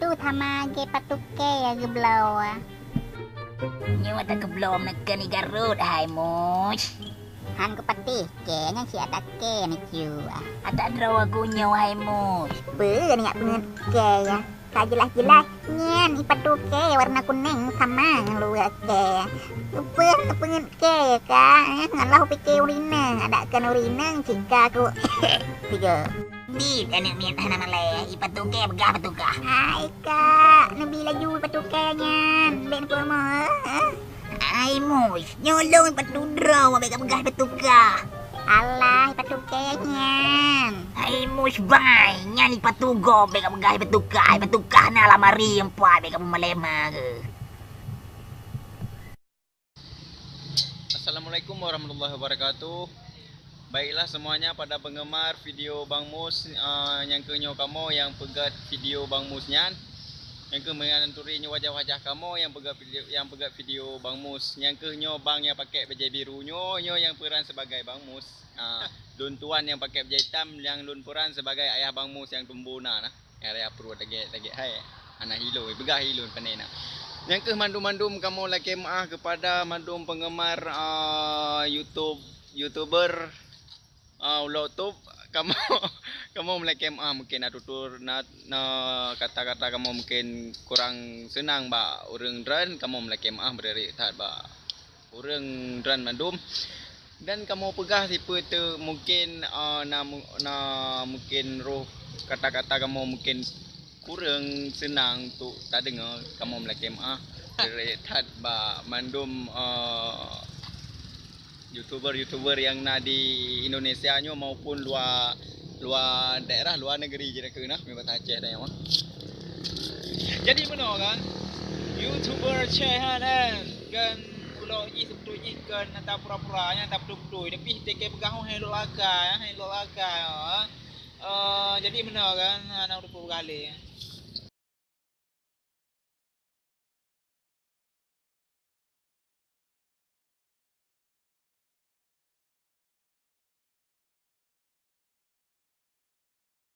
tu thama ke patuke ya geblau. Nyawa tak keblom nak ni Garut hai mus. Han ko pati ke nya si atake ni ciu. Atak draw aku nyawa hai mus. Be ni ngak pengen ke ya. Tak jelas-jelas nyen i patuke warna kuning sama lu ke. Lupa pengen ke ka ngalah pikir urina ada kan urina jika aku tiga. Bit anak miat hana malay ipatuke begah patuka. Ai kak, nabi laju patukanya. Ben ko mo. Ai mus, nyolong patu draw abek begah patuka. Alah, patukanya. Ai mus bai, nyani patugo abek begah patuka. Ai patuka na lamari empat abek malema ke. Assalamualaikum warahmatullahi wabarakatuh. Baiklah semuanya pada penggemar video Bang Mus, yang kenyo kamu yang pegat video Bang Mus nyan, yang ke menanturinya wajah-wajah kamu yang pegat video Bang Mus, yang kenyo bang yang pakai baju biru nyo yang peran sebagai Bang Mus, dun tuan yang pakai baju hitam yang dun peran sebagai ayah Bang Mus yang tumbuna nah, yang area perut lagi hai anak hilo begah hilun panena. Yang ke mandum-mandum kamu lagi maaf kepada mandum penggemar YouTuber YouTube kamu mulai mungkin tutur na kata-kata kamu mungkin kurang senang ba urang dran kamu mulai beri tat ba urang dran mandum dan kamu pegah tipe tu mungkin mungkin roh kata-kata kamu mungkin kurang senang tu tak dengar kamu mulai beri tat ba mandum YouTuber yang na di Indonesia nyo maupun luar daerah, luar negeri je ke nah memang Aceh dah mah. Jadi mana kan YouTuber Aceh kan pulau ni sebetulnya kan tak pura-pura nya tak betul-betul tapi teke pegang hai lolaka jadi mana kan anak udah bergali